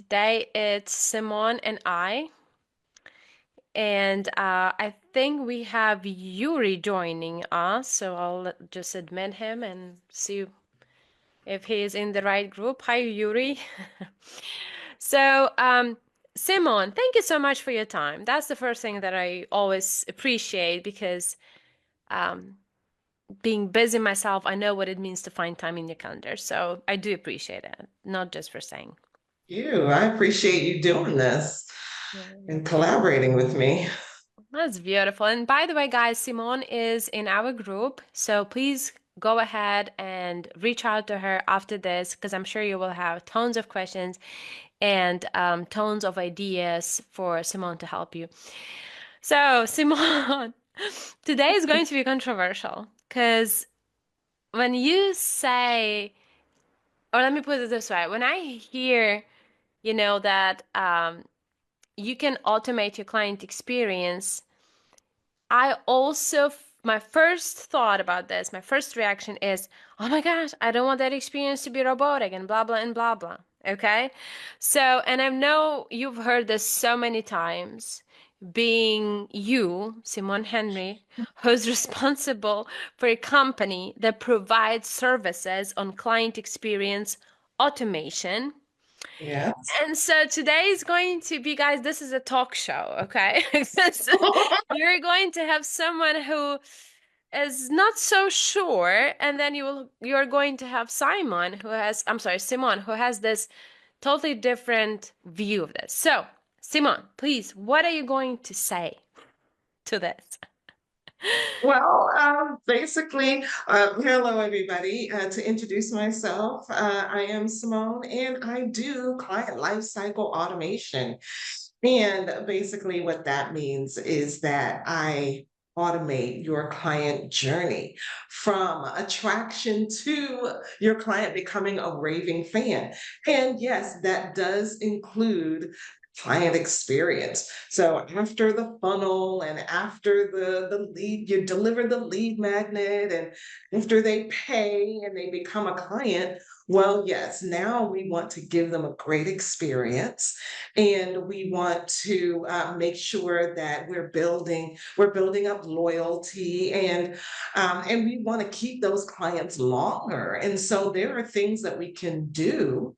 Today it's Simone and I. And I think we have Yuri joining us, so I'll just admit him and see if he is in the right group. Hi, Yuri. So, Simone, thank you so much for your time. That's the first thing that I always appreciate because um, being busy myself, I know what it means to find time in your calendar. So I do appreciate it, not just for saying. I appreciate you doing this Yeah. and collaborating with me. That's beautiful. And by the way, guys, Simone is in our group. So please go ahead and reach out to her after this because I'm sure you will have tons of questions and tons of ideas for Simone to help you. So, Simone, today is going to be controversial because when you say, or let me put it this way, when I hear, that you can automate your client experience. I also, my first thought about this, my first reaction is, oh my gosh, I don't want that experience to be robotic and blah, blah, and blah, blah. Okay. So, and I know you've heard this so many times, being you, Simone Henry, who's responsible for a company that provides services on client experience automation. Yes. And so today is going to be, guys, this is a talk show, okay? So you're going to have someone who is not so sure, and then you're going to have Simon, who has this totally different view of this. So, Simon, please, what are you going to say to this? Hello everybody. To introduce myself, I am Simone and I do client lifecycle automation. And basically, what that means is that I automate your client journey from attraction to your client becoming a raving fan. And yes, that does include client experience. So after the funnel and after the lead, you deliver the lead magnet, and after they pay and they become a client, well, yes, now we want to give them a great experience, and we want to make sure that we're building up loyalty, and we want to keep those clients longer. And so there are things that we can do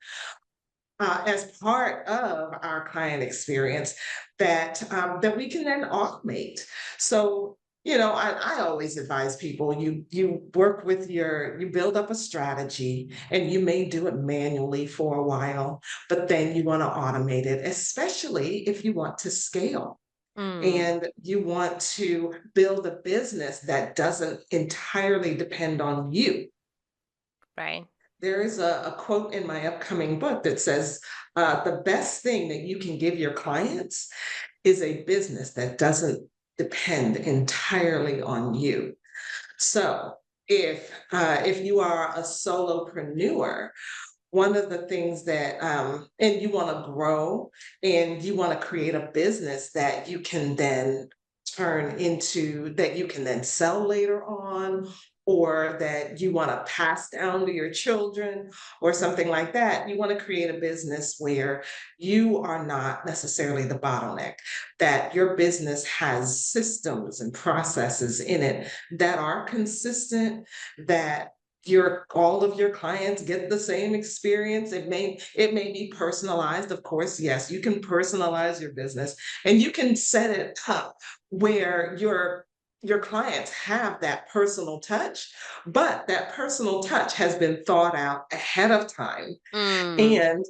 as part of our client experience that we can then automate. So, I always advise people, you build up a strategy, and you may do it manually for a while, but then you want to automate it, especially if you want to scale Mm, and you want to build a business that doesn't entirely depend on you. right. There is a quote in my upcoming book that says, the best thing that you can give your clients is a business that doesn't depend entirely on you. So if you are a solopreneur, one of the things and you want to grow and you want to create a business that you can then that you can then sell later on, or that you want to pass down to your children or something like that. You want to create a business where you are not necessarily the bottleneck, that your business has systems and processes in it that are consistent, that your all of your clients get the same experience. It may be personalized, of course. Yes, you can personalize your business, and you can set it up where your clients have that personal touch, but that personal touch has been thought out ahead of time, Mm, and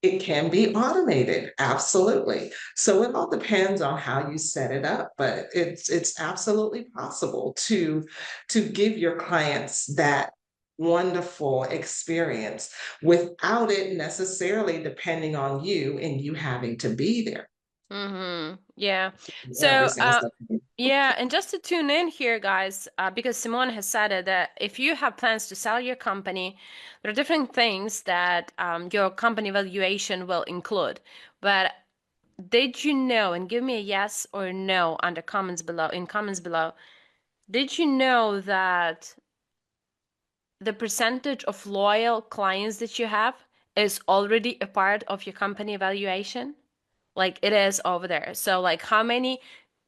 it can be automated. Absolutely. So it all depends on how you set it up, but it's absolutely possible to give your clients that wonderful experience without it necessarily depending on you and you having to be there yeah. every So, single step. yeah, and just to tune in here, guys, because Simone has said it, that if you have plans to sell your company, there are different things that your company valuation will include. But did you know, and give me a yes or no under comments below, did you know that the percentage of loyal clients that you have is already a part of your company evaluation. Like it is over there. So like how many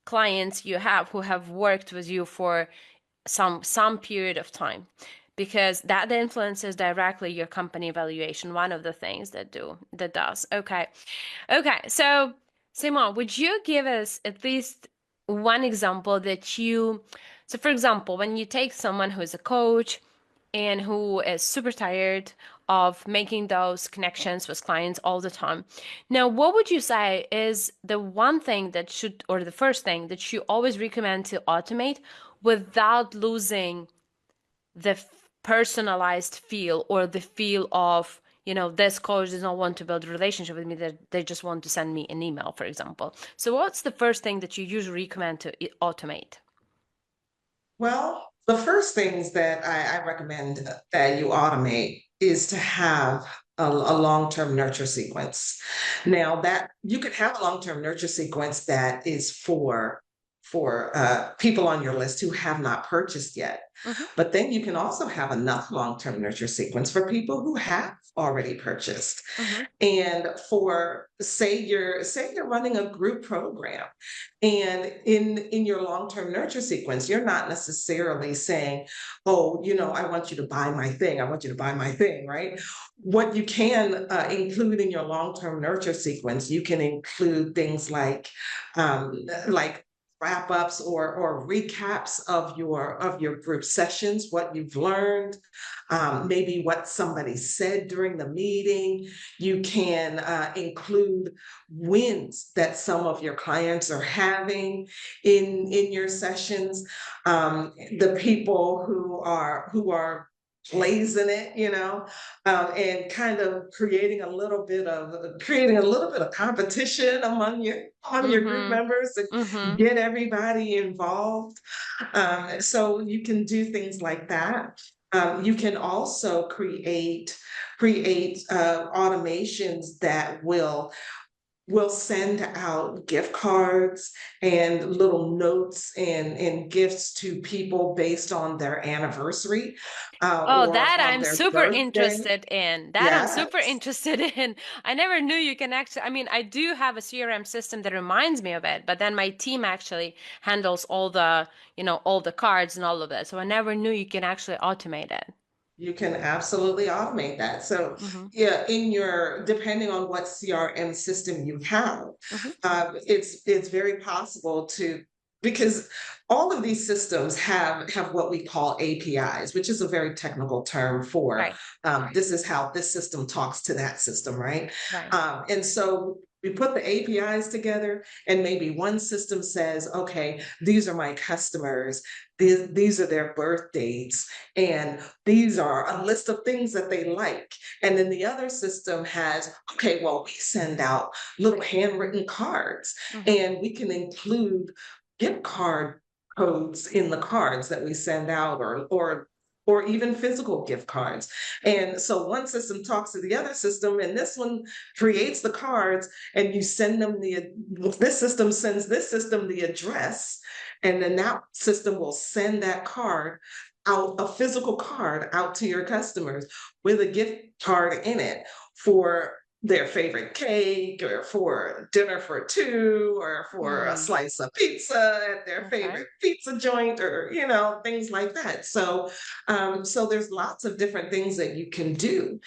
clients you have who have worked with you for some period of time, because that influences directly your company evaluation. One of the things that does. Okay. Okay. So Simon, would you give us at least one example that you, so for example, when you take someone who is a coach and who is super tired of making those connections with clients all the time. Now, what would you say is the one thing that should, or the first thing that you always recommend to automate without losing the personalized feel, or the feel of, this coach does not want to build a relationship with me, that they just want to send me an email, for example. So what's the first thing that you usually recommend to automate? Well, the first things that I recommend that you automate is to have a long-term nurture sequence. Now that you could have a long-term nurture sequence that is for people on your list who have not purchased yet. Mm-hmm. But then you can also have enough long-term nurture sequence for people who have already purchased. Mm-hmm. And for say you're running a group program, and in your long-term nurture sequence, you're not necessarily saying, oh, I want you to buy my thing, I want you to buy my thing, right? What you can include in your long-term nurture sequence, you can include things like wrap ups or recaps of your group sessions, what you've learned, maybe what somebody said during the meeting. You can include wins that some of your clients are having in your sessions. The people who are blazing it, and kind of creating a little bit of competition among your group Mm-hmm. members to Mm-hmm. get everybody involved. So you can do things like that. You can also create automations that will send out gift cards and little notes and gifts to people based on their anniversary Oh, or that on I'm their super birthday. interested in. That I'm super Yes, interested in. I never knew you can actually, I mean, I do have a CRM system that reminds me of it, but then my team actually handles all the cards and all of that. So I never knew you can actually automate it. you can absolutely automate that. So, Mm-hmm. yeah, depending on what CRM system you have, Mm-hmm. it's very possible to, because all of these systems have what we call APIs, which is a very technical term for Right. this is how this system talks to that system, right? Right. And so we put the APIs together, and maybe one system says, okay, these are my customers, these are their birth dates, and these are a list of things that they like. And then the other system has, okay, well, we send out little handwritten cards, Mm-hmm. and we can include gift card codes in the cards that we send out, or even physical gift cards. And so one system talks to the other system, and this one creates the cards, and you send them this system sends this system the address, and then that system will send that card out, a physical card out to your customers with a gift card in it for their favorite cake, or for dinner for two, or for a Hmm. slice of pizza at their Okay. favorite pizza joint, or things like that. So there's lots of different things that you can do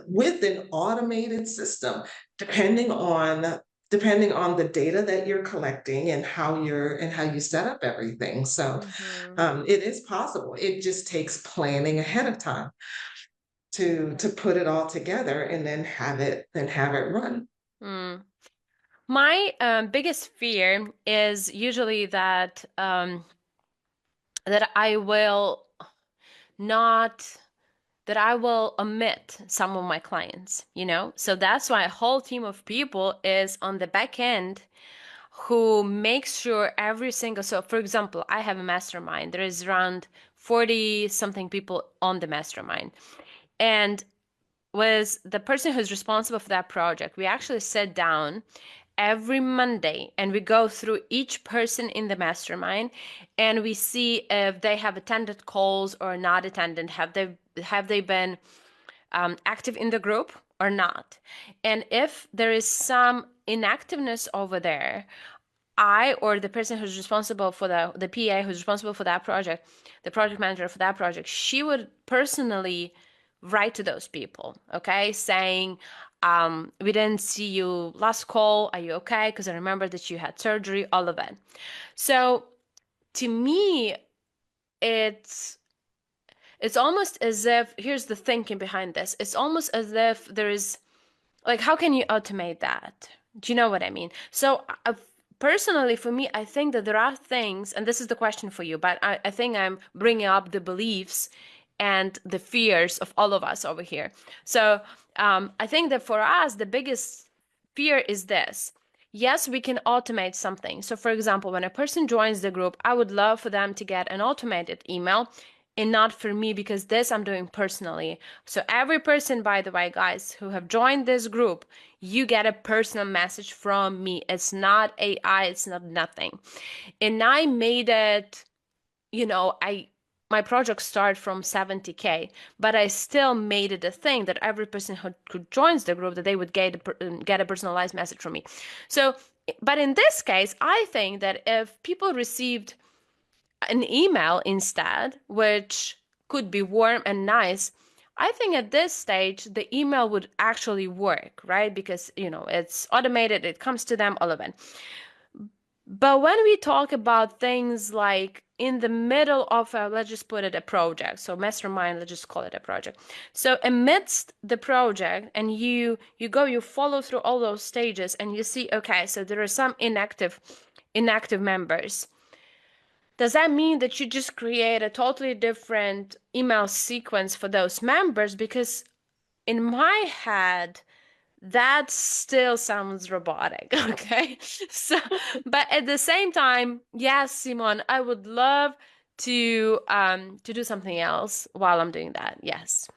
with an automated system, depending on depending on the data that you're collecting and how you set up everything. So Mm-hmm. it is possible. It just takes planning ahead of time to put it all together and then have it run. Mm. My biggest fear is usually that I will not that I will omit some of my clients. So that's why a whole team of people is on the back end who makes sure every single, so for example, I have a mastermind. There is around 40 something people on the mastermind. And was the person who's responsible for that project. We actually sit down every Monday and we go through each person in the mastermind and we see if they have attended calls or not attended. Have they been active in the group? or not. And if there is some inactiveness over there, I or the person who's responsible for the PA who's responsible for that project, the project manager for that project, she would personally write to those people, okay, saying, we didn't see you last call. Are you okay? Because I remember that you had surgery, all of it. So to me, it's it's almost as if, here's the thinking behind this. It's almost as if there is, like, how can you automate that? Do you know what I mean? So, personally, for me, I think that there are things, and this is the question for you, but I think I'm bringing up the beliefs and the fears of all of us over here. So, I think that for us, the biggest fear is this. Yes, we can automate something. So, for example, when a person joins the group, I would love for them to get an automated email and not for me, because this I'm doing personally. So every person, by the way, guys, who have joined this group, you get a personal message from me. It's not AI, it's not nothing. And I made it, I my project started from 70K, but I still made it a thing that every person who joins the group, that they would get a personalized message from me. So, but in this case, I think that if people received an email instead, which could be warm and nice, I think at this stage the email would actually work, right? Because, it's automated, it comes to them, all of it. But when we talk about things like in the middle of let's just put it a project, so mastermind, let's just call it a project. So amidst the project, and you follow through all those stages, and you see, okay, so there are some inactive members. Does that mean that you just create a totally different email sequence for those members? Because in my head, that still sounds robotic, okay? So, but at the same time, yes, Simon, I would love to do something else while I'm doing that. Yes.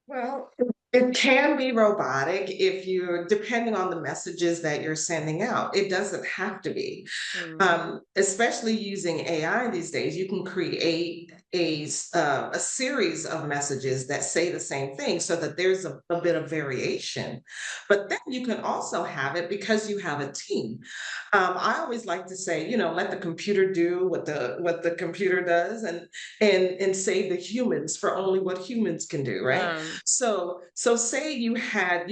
Well, it can be robotic if you're depending on the messages that you're sending out. It doesn't have to be. Mm. Especially using AI these days, you can create a series of messages that say the same thing so that there's a bit of variation. But then you can also have it because you have a team. I always like to say, let the computer do what the computer does, and save the humans for only what humans can do, right? Um, So say you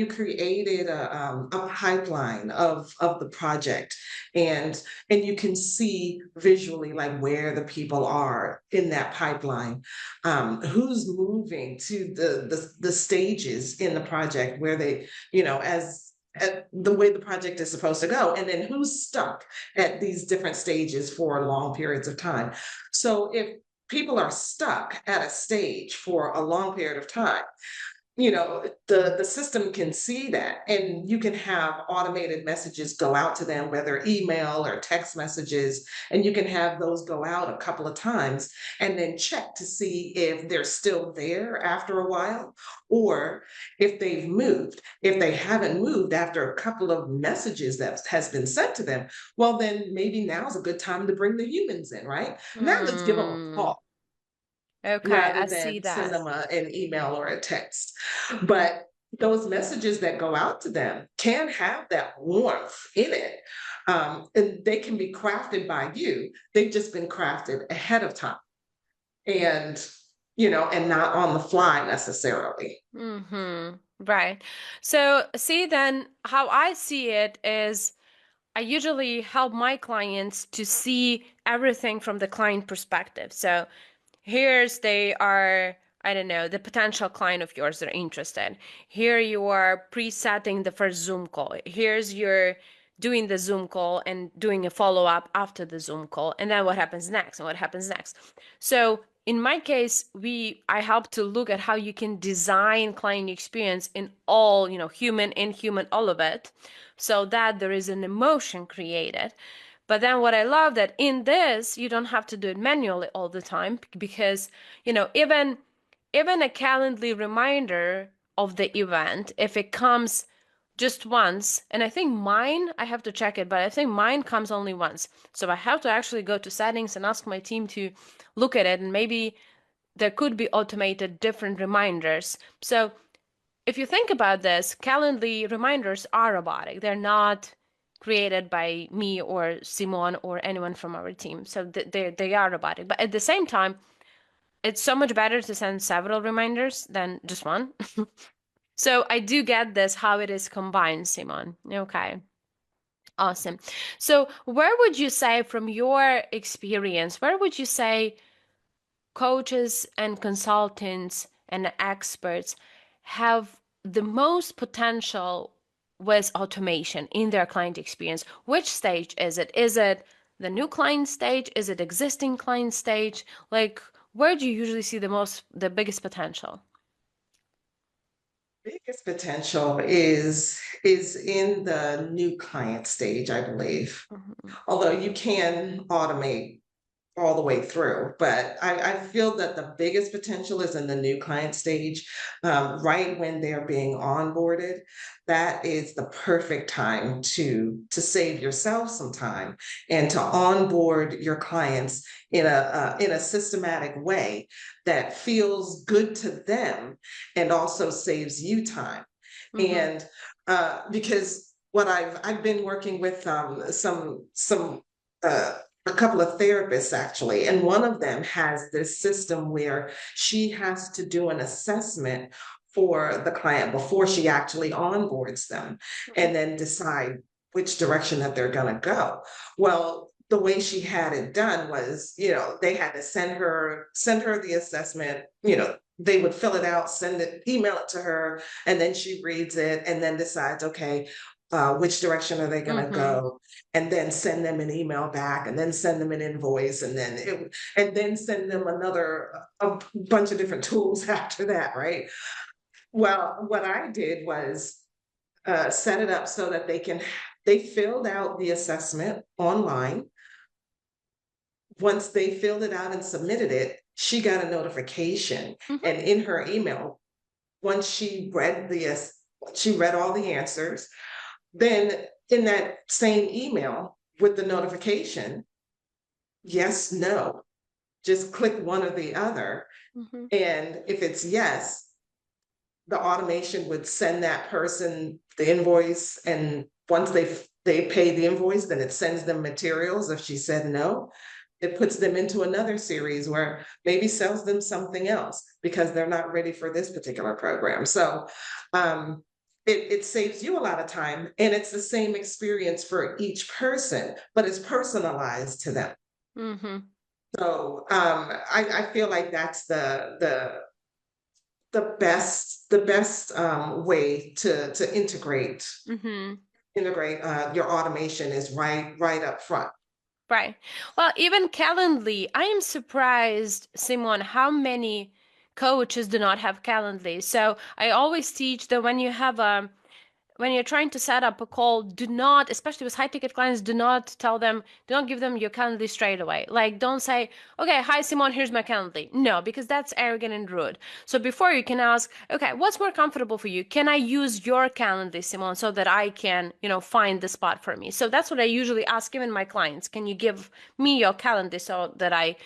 created a pipeline of the project, and you can see visually like where the people are in that pipeline, who's moving to the stages in the project where they, as at the way the project is supposed to go, and then who's stuck at these different stages for long periods of time. So if people are stuck at a stage for a long period of time, the system can see that, and you can have automated messages go out to them, whether email or text messages, and you can have those go out a couple of times and then check to see if they're still there after a while, or if they've moved. If they haven't moved after a couple of messages that has been sent to them, well, then maybe now's a good time to bring the humans in, right? Now just give them a mm, call okay, rather I see than send that. them an email or a text. But those messages that go out to them can have that warmth in it. And they can be crafted by you. They've just been crafted ahead of time, and and not on the fly necessarily. Mm-hmm. Right. So, see, then how I see it is I usually help my clients to see everything from the client perspective. So, here's they are, I don't know, the potential client of yours that are interested. Here you are presetting the first Zoom call. Here's your doing the Zoom call and doing a follow up after the Zoom call. And then what happens next and what happens next. So in my case, I help to look at how you can design client experience in all, human, inhuman, all of it, so that there is an emotion created. But then what I love that in this, you don't have to do it manually all the time, because, even a Calendly reminder of the event, if it comes just once, and I think mine, I have to check it, but I think mine comes only once. So I have to actually go to settings and ask my team to look at it, and maybe there could be automated different reminders. So if you think about this, Calendly reminders are robotic. They're not created by me or Simon or anyone from our team. So they are robotic. But at the same time, it's so much better to send several reminders than just one. So I do get this, how it is combined, Simon. Okay. Awesome. So where would you say, from your experience, where would you say coaches and consultants and experts have the most potential with automation in their client experience? Which stage is it? Is it the new client stage? Is it existing client stage? Like, where do you usually see the biggest potential? Biggest potential is in the new client stage, I believe. Mhm. Although you can automate all the way through. But I feel that the biggest potential is in the new client stage, right when they're being onboarded. That is the perfect time to save yourself some time and to onboard your clients in a systematic way that feels good to them and also saves you time. Mhm. And because what I've been working with some a couple of therapists actually, and one of them has this system where she has to do an assessment for the client before she actually onboards them Mhm. and then decide which direction that they're going to go. Well, the way she had it done was, they had to send her the assessment, they would fill it out, send it, email it to her, and then she reads it and then decides, okay, which direction are they going to Mhm. go, and then send them an email back, and then send them an invoice, and then send them another a bunch of different tools after that, right? Well, what I did was set it up so that they filled out the assessment online. Once they filled it out and submitted it, she got a notification, Mhm. and in her email, once she read all the answers, then in that same email with the notification, yes, no, just click one or the other. Mhm. And if it's yes, the automation would send that person the invoice. And once they pay the invoice, then it sends them materials. If she said no, it puts them into another series where maybe sells them something else because they're not ready for this particular program. So it saves you a lot of time, and it's the same experience for each person, but it's personalized to them. Mhm. So I feel like that's the best way to Mhm. integrate your automation is right up front. Right. Well, even Calendly, I am surprised, Simon, how many coaches do not have Calendly. So I always teach that when you're trying to set up a call, do not, especially with high ticket clients, do not give them your Calendly straight away. Like, don't say, okay, hi, Simon, here's my Calendly. No, because that's arrogant and rude. So before you can ask, okay, what's more comfortable for you? Can I use your Calendly, Simon, so that I can, find the spot for me? So that's what I usually ask even my clients. Can you give me your Calendly so that I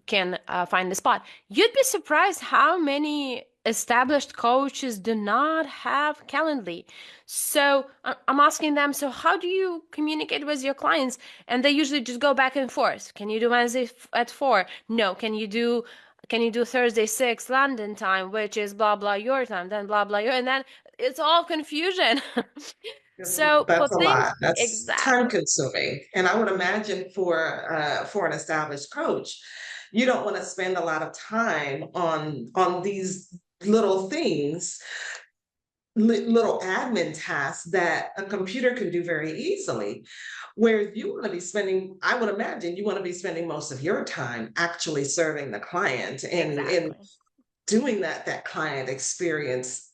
can find the spot? You'd be surprised how many established coaches do not have Calendly. So I'm asking them, so how do you communicate with your clients? And they usually just go back and forth. Can you do Wednesday at 4? No. Can you do Thursday 6 London time, which is blah blah your time, then blah blah your, and then it's all confusion. So for That's a things lot. That's time exactly. consuming. And I would imagine for an established coach, you don't want to spend a lot of time on these little things, little admin tasks that a computer can do very easily. Where you want to be spending, I would imagine you want to be spending most of your time actually serving the client and Exactly. doing that client experience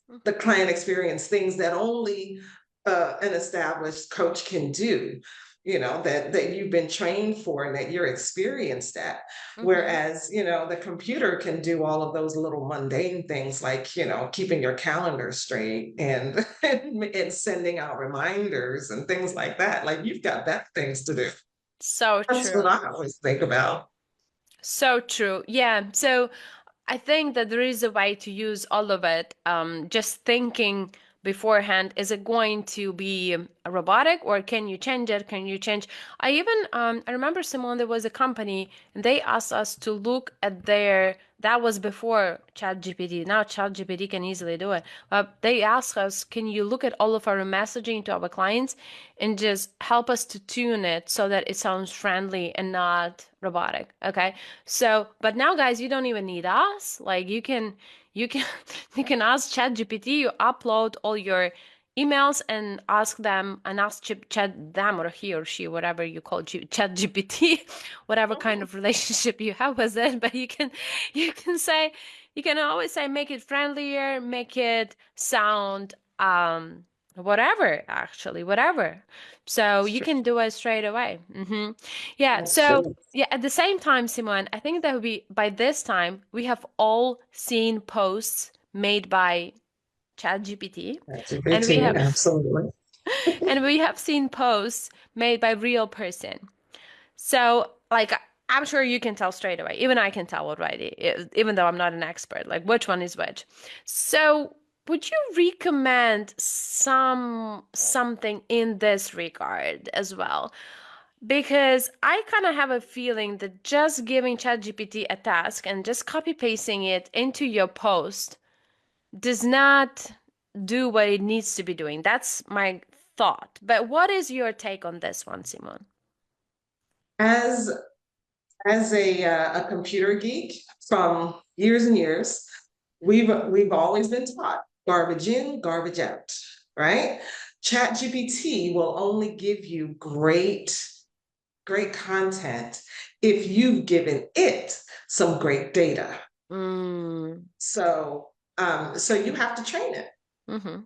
things that only an established coach can do, that you've been trained for and that you're experienced at. Mm-hmm. Whereas, the computer can do all of those little mundane things like, keeping your calendar straight and and sending out reminders and things like that. Like, you've got better things to do. So That's what true. I always think about. So true. Yeah. So I think that there is a way to use all of it. Just thinking beforehand, is it going to be a robotic or can you change it? Can you change? I remember, Simone, there was a company and they asked us to look at that was before ChatGPT. Now ChatGPT can easily do it. But they asked us, can you look at all of our messaging to our clients and just help us to tune it so that it sounds friendly and not robotic? Okay. So, but now, guys, you don't even need us. Like you can, you can ask ChatGPT. You upload all your emails and ask Chat them or he or she, whatever you call ChatGPT, whatever kind Mhm. of relationship you have with it. But you can say, you can always say, make it friendlier, make it sound whatever, actually, whatever. So you Sure. can do it straight away. Yeah. That's So true. yeah, at the same time, Simon, I think that we by this time we have all seen posts made by ChatGPT, and we ChatGPT, have absolutely. and we have seen posts made by real person. So like I'm sure you can tell straight away. Even I can tell already, even though I'm not an expert, like which one is which. So would you recommend something in this regard as well? Because I kind of have a feeling that just giving ChatGPT a task and just copy pasting it into your post does not do what it needs to be doing. That's my thought. But what is your take on this one, Simon? As a computer geek from years and years, we've always been taught garbage in, garbage out, right? ChatGPT will only give you great content if you've given it some great data. Mm, So you have to train it. mm-hmm.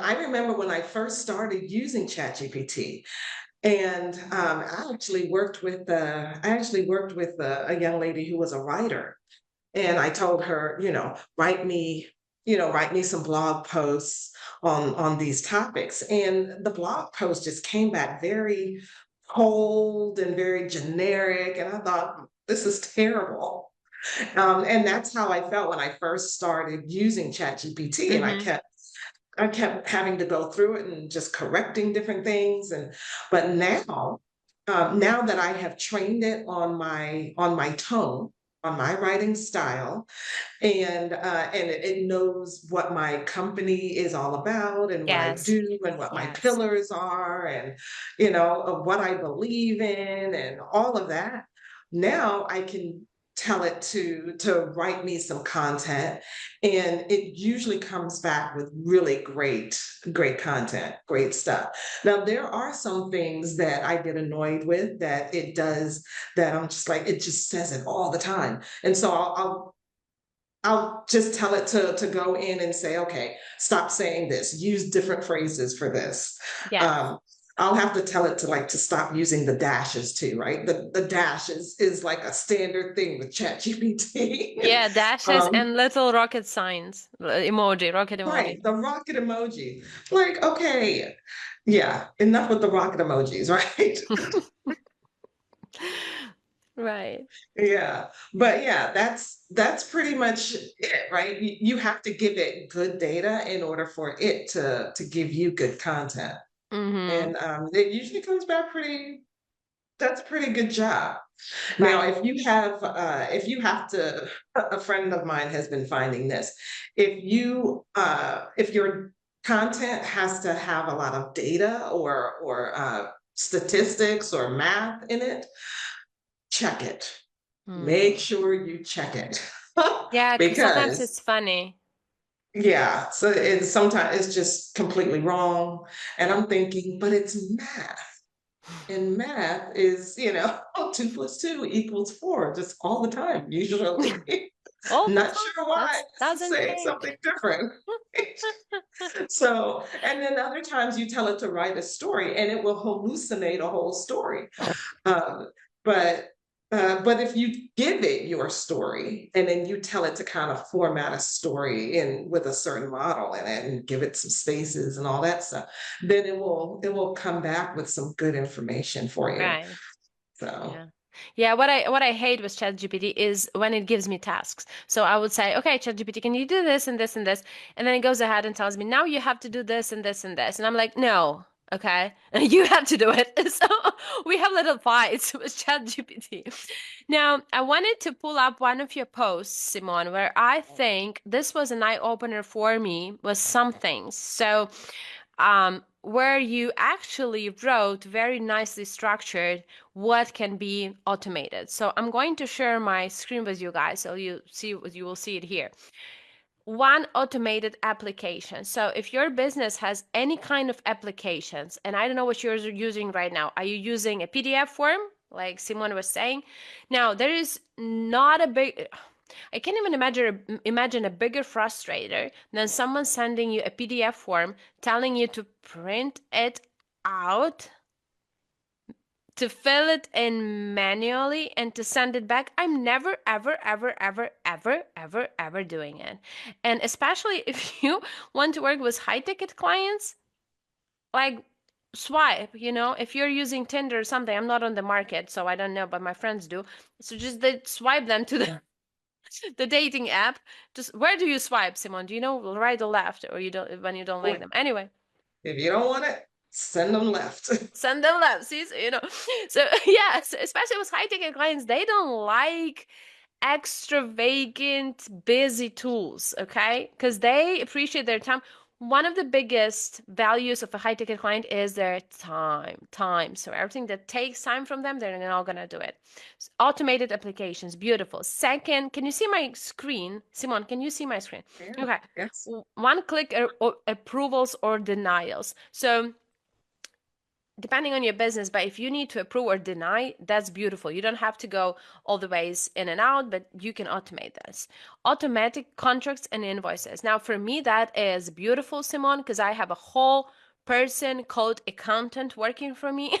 I remember when I first started using ChatGPT, and I actually worked with a young lady who was a writer, and I told her, write me some blog posts on these topics, and the blog post just came back very cold and very generic, and I thought this is terrible. And that's how I felt when I first started using ChatGPT, and Mm-hmm. I kept having to go through it and just correcting different things. But now that I have trained it on my tone, on my writing style, and it knows what my company is all about and what I Yes. do and what my Yes. pillars are, and of what I believe in and all of that. Now I can tell it to write me some content, and it usually comes back with really great content, great stuff. Now there are some things that I get annoyed with that it does, that I'm just like, it just says it all the time, and so I'll just tell it to go in and say, okay, stop saying this, use different phrases for this. Yes. Um, I'll have to tell it to stop using the dashes too, right? The dash is like a standard thing with ChatGPT. Yeah, dashes um, and little rocket signs, emoji, rocket emoji. right, the rocket emoji. Like, okay, yeah, enough with the rocket emojis, right? Right. Yeah, but yeah, that's pretty much it, right? You have to give it good data in order for it to give you good content, Mm-hmm. and it usually comes back pretty. That's a pretty good job. Now, Right. if you have to, a friend of mine has been finding this. If your content has to have a lot of data or statistics or math in it, check it. Make Hmm. sure you check it. Yeah, because sometimes Because it's funny. yeah, so it's sometimes it's just completely wrong. And I'm thinking, but it's math. And math is, 2 plus 2 equals 4, just all the time, usually. All the Not time. sure why That this is doesn't saying change. something different. So, and then other times you tell it to write a story and it will hallucinate a whole story. Um, but but if you give it your story and then you tell it to kind of format a story in with a certain model and give it some spaces and all that stuff, then it will come back with some good information for you. Right. So Yeah. Yeah, what I hate with ChatGPT is when it gives me tasks. So I would say, okay, ChatGPT, can you do this and this and this? And then it goes ahead and tells me, now you have to do this and this and this. And I'm like, no, okay, you have to do it. So we have little fights with ChatGPT. Now, I wanted to pull up one of your posts, Simone, where I think this was an eye opener for me with some things. So where you actually wrote very nicely structured what can be automated. So I'm going to share my screen with you guys so you will see it here. One, automated application. So if your business has any kind of applications, and I don't know what you're using right now, are you using a PDF form, like Simone was saying? Now, there is not a big, I can't even imagine a bigger frustrator than someone sending you a PDF form telling you to print it out, to fill it in manually, and to send it back. I'm never, ever, ever, ever, ever, ever, ever doing it. And especially if you want to work with high ticket clients, like swipe, if you're using Tinder or something, I'm not on the market, so I don't know, but my friends do. So just they swipe them to the dating app. Just where do you swipe, Simon? Do you know right or left, or you don't when you don't like them? Anyway, If you don't want it, send them left. send them left. See, so. So yes, especially with high ticket clients, they don't like extravagant, busy tools, okay? Because they appreciate their time. One of the biggest values of a high ticket client is their time. Time. So everything that takes time from them, they're not gonna do it. Automated applications, beautiful. Second, can you see my screen? Simon, can you see my screen? Yeah, Okay. yes. One click approvals or denials. So depending on your business, but if you need to approve or deny, that's beautiful. You don't have to go all the ways in and out, but you can automate this. Automatic contracts and invoices. Now, for me, that is beautiful, Simone, because I have a whole person called accountant working for me,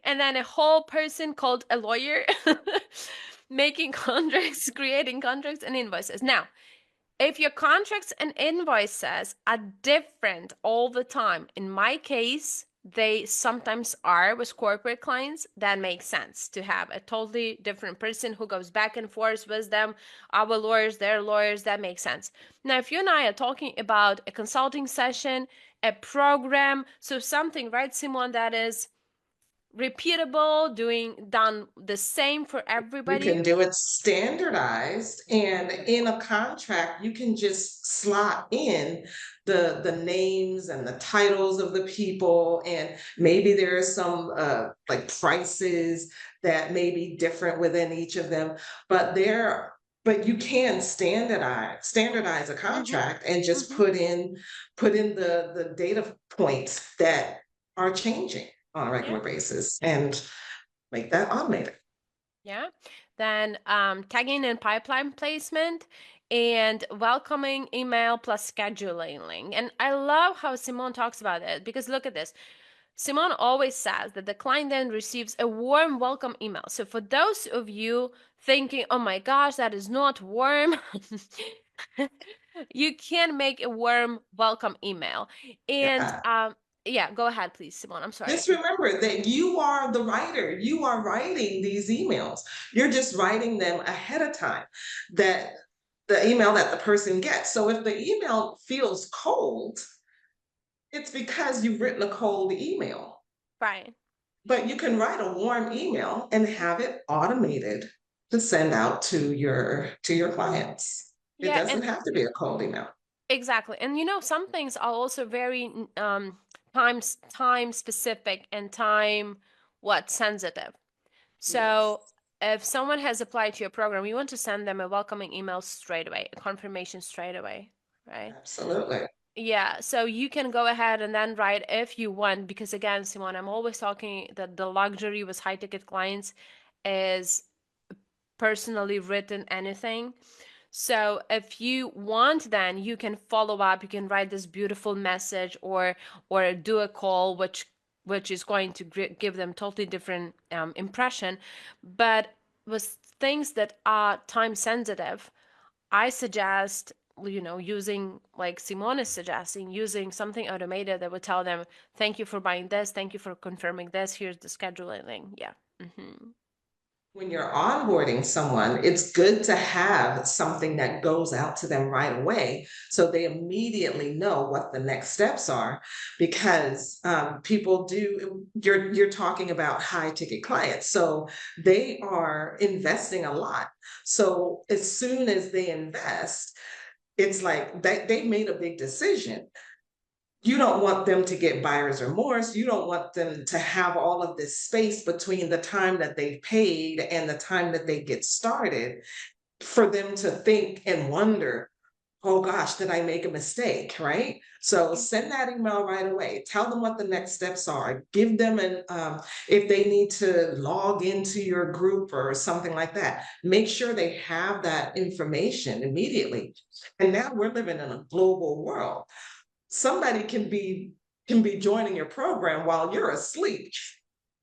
and then a whole person called a lawyer making contracts, creating contracts and invoices. Now, if your contracts and invoices are different all the time, in my case, they sometimes are with corporate clients, that makes sense to have a totally different person who goes back and forth with them, our lawyers, their lawyers, that makes sense. Now, if you and I are talking about a consulting session, a program, so something, right, Simon, that is repeatable, done the same for You everybody. can do it standardized, and in a contract, you can just slot in the names and the titles of the people, and maybe there are some like prices that may be different within each of them, but you can standardize a Mm-hmm. contract and just Mm-hmm. put in the data points that are changing on a Yeah. regular basis and make that automated. Yeah. Then tagging and pipeline placement and welcoming email plus scheduling. And I love how Simone talks about it because look at this. Simone always says that the client then receives a warm welcome email. So for those of you thinking, oh my gosh, that is not warm, you can make a warm welcome email. And Yeah. yeah, go ahead, please, Simone. I'm sorry. Just remember that you are the writer. You are writing these emails. You're just writing them ahead of time, that the email that the person gets. So if the email feels cold, it's because you've written a cold email. Right. But you can write a warm email and have it automated to send out to your clients. It Yeah, and doesn't have to be a cold email. exactly. And some things are also very time specific and time what sensitive. So Yes, if someone has applied to your program, you want to send them a welcoming email straight away, a confirmation straight away, right? absolutely. Yeah, so you can go ahead and then write if you want, because again, Simone, I'm always talking that the luxury with high ticket clients is personally written anything. So if you want, then you can follow up. You can write this beautiful message or do a call, which is going to give them totally different impression. But with things that are time sensitive, I suggest using like Simone is suggesting, using something automated that would tell them, thank you for buying this, thank you for confirming this, here's the scheduling link. Yeah. Hmm. When you're onboarding someone, it's good to have something that goes out to them right away so they immediately know what the next steps are. Because people do, you're talking about high ticket clients, so they are investing a lot. So as soon as they invest, it's like they made a big decision. You don't want them to get buyer's remorse. You don't want them to have all of this space between the time that they've paid and the time that they get started for them to think and wonder, oh gosh, did I make a mistake? Right? So send that email right away. Tell them what the next steps are. Give them if they need to log into your group or something like that, make sure they have that information immediately. And now we're living in a global world. Somebody can be joining your program while you're asleep,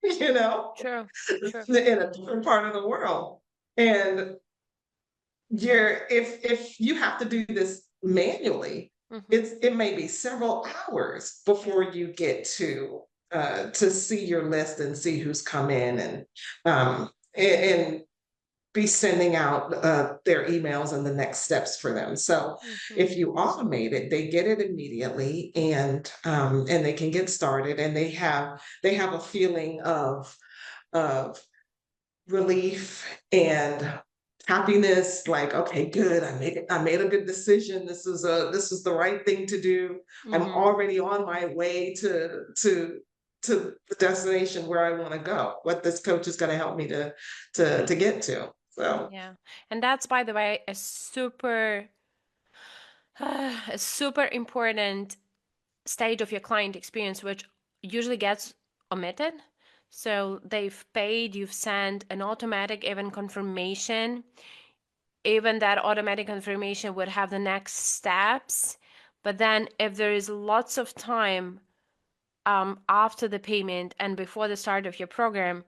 you know, True, true. in a different part of the world. And if you have to do this manually, Hmm. it may be several hours before you get to see your list and see who's come in and be sending out their emails and the next steps for them. So Hmm. if you automate it, they get it immediately, and they can get started, and they have a feeling of relief and happiness. Like, okay, good, I made a good decision. This is the right thing to do. I'm Hmm. already on my way to the destination where I want to go, what this coach is going to help me to get to. So Yeah. And that's, by the way, a super important stage of your client experience, which usually gets omitted. So they've paid, you've sent an automatic event confirmation. Even that automatic confirmation would have the next steps. But then if there is lots of time after the payment and before the start of your program,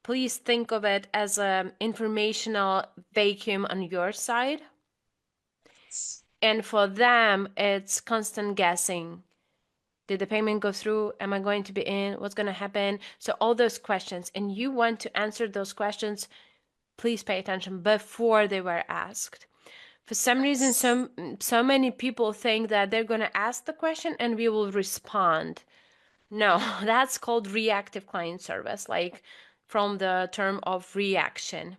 please think of it as an informational vacuum on your side. And for them, it's constant guessing. Did the payment go through? Am I going to be in? What's going to happen? So, all those questions. And you want to answer those questions, please pay attention before they were asked. For some reason, so many people think that they're going to ask the question and we will respond. No, that's called reactive client service, like from the term of reaction.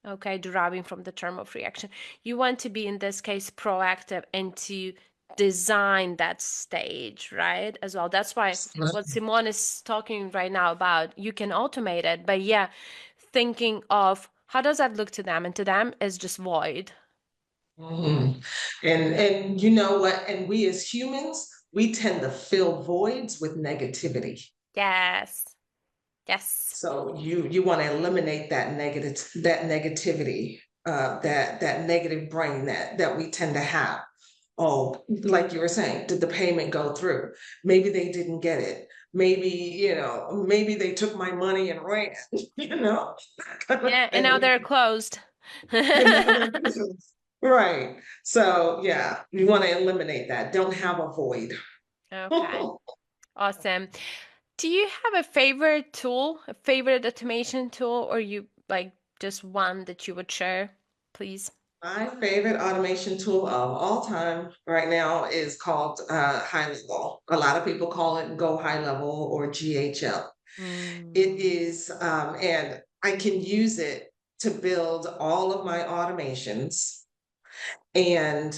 Okay, deriving from the term of reaction. You want to be, in this case, proactive and to design that stage, right? As well. That's why what Simone is talking right now about, you can automate it, but yeah, thinking of how does that look to them? And to them is just void. mhm. And you know what? And we as humans, we tend to fill voids with negativity. Yes. Yes. So you want to eliminate that negativity, that negative brain that we tend to have. Oh, like you were saying, did the payment go through? Maybe they didn't get it. Maybe they took my money and ran, that kind of Yeah, and now thing. they're closed. And now they're right. So yeah, you want to eliminate that. Don't have a void. Okay, awesome. Do you have a favorite tool, a favorite automation tool, or you like just one that you would share, please? My favorite automation tool of all time right now is called High Level. A lot of people call it Go High Level or GHL. It Mm, is, and I can use it to build all of my automations. And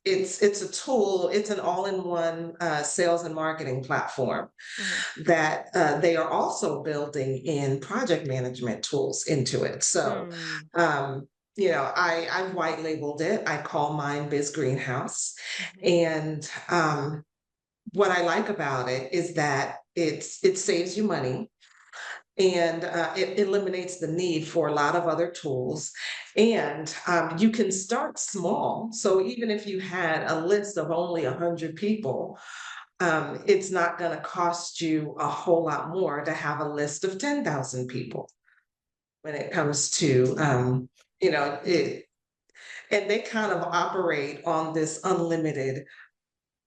it's a tool. It's an all-in-one sales and marketing platform mhm, that they are also building in project management tools into it. So, mm, um, I've white labeled it. I call mine Biz Greenhouse. mhm, And what I like about it is that it saves you money, and it eliminates the need for a lot of other tools. And you can start small. So even if you had a list of only 100 people, it's not going to cost you a whole lot more to have a list of 10,000 people when it comes to, it. And they kind of operate on this unlimited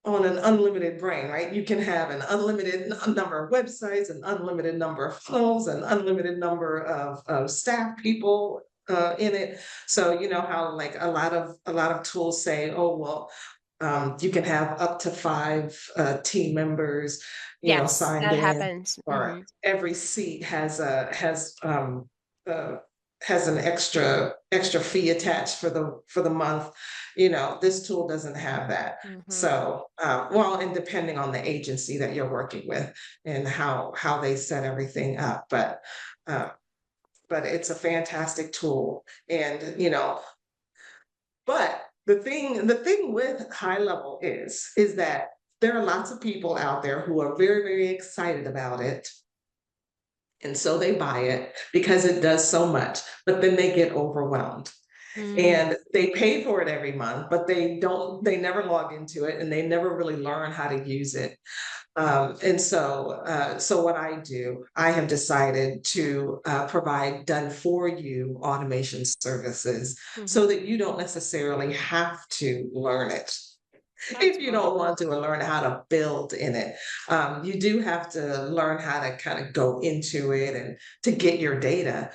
on an unlimited brain, right? You can have an unlimited number of websites, an unlimited number of funnels, an unlimited number of staff people in it. So you know how like a lot of tools say, oh well, you can have up to five team members, Yes, signed that in, happens. or every seat uh, has an extra fee attached for the month. This tool doesn't have that. Mm-hmm. So, well, and depending on the agency that you're working with and how they set everything up, uh, but it's a fantastic tool, and but the thing with high level is that there are lots of people out there who are very, very excited about it. And so they buy it because it does so much, but then they get overwhelmed Mm-hmm. and they pay for it every month, but they never log into it and they never really learn how to use it. And so what I do, I have decided to provide done for you automation services so Mm-hmm. that you don't necessarily have to learn it. That's If you good. don't want to learn how to build in it, you do have to learn how to kind of go into it and to get your data,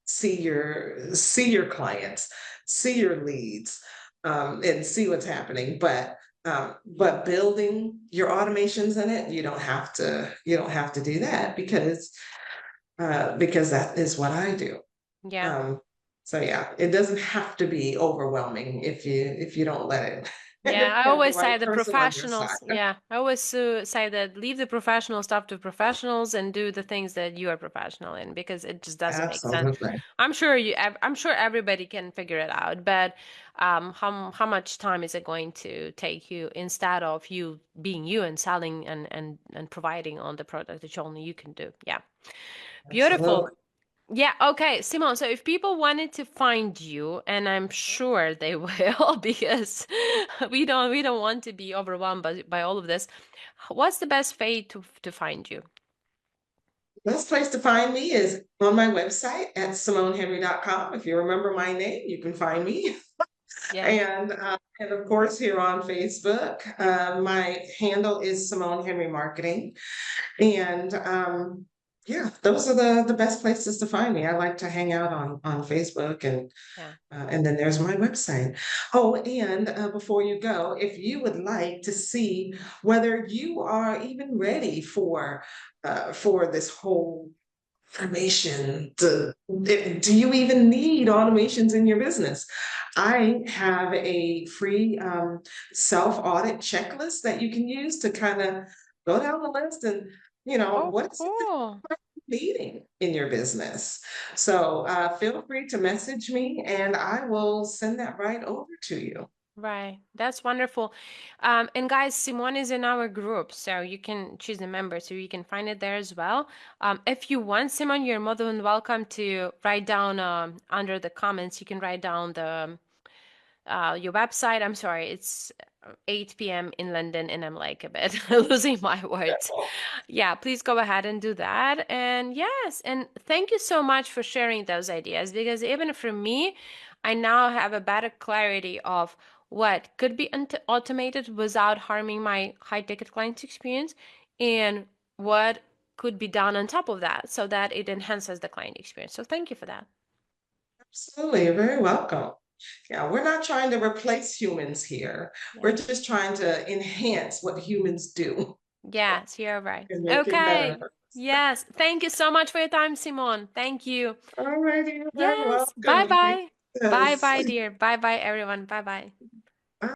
see your clients, see your leads, and see what's happening. But building your automations in it, you don't have to do that because that is what I do. Yeah. Um, so yeah, it doesn't have to be overwhelming if you don't let it. And if Yeah, I you have the always say right the person on your side. professionals. Yeah, I always say that leave the professional stuff to professionals and do the things that you are professional in because it just doesn't make sense. Absolutely. I'm sure everybody can figure it out, but how much time is it going to take you instead of you being you and selling and providing on the product that only you can do? Yeah, beautiful. Absolutely. Yeah, okay, Simon. So if people wanted to find you, and I'm sure they will, because we don't want to be overwhelmed by all of this. What's the best way to find you? Best place to find me is on my website at simonehenry.com. If you remember my name, you can find me. Yes. And of course, here on Facebook, my handle is Simone Henry Marketing. And yeah, those are the best places to find me. I like to hang out on Facebook, Yeah. and then there's my website. Oh, and before you go, if you would like to see whether you are even ready for this whole automation, do you even need automations in your business? I have a free self audit checklist that you can use to kind of go down the list and Oh, what's cool. needing in your business. So feel free to message me and I will send that right over to you. Right. That's wonderful. And guys, Simone is in our group, so you can choose a member, so you can find it there as well. If you want, Simone, you're more than welcome to write down under the comments. You can write down the your website. I'm sorry, it's 8 p.m. in London, and I'm like a bit losing my words. Yeah, please go ahead and do that. And yes, and thank you so much for sharing those ideas because even for me, I now have a better clarity of what could be automated without harming my high ticket client experience and what could be done on top of that so that it enhances the client experience. So thank you for that. Absolutely, you're very welcome. Yeah, we're not trying to replace humans here. Yeah. We're just trying to enhance what humans do Yes, you're right. and make it better. Okay. Yes. Thank you so much for your time, Simone. Thank you. All righty, you're very Yes. welcome. Bye You be bye. Bye blessed. bye, dear. Bye bye, everyone. Bye bye.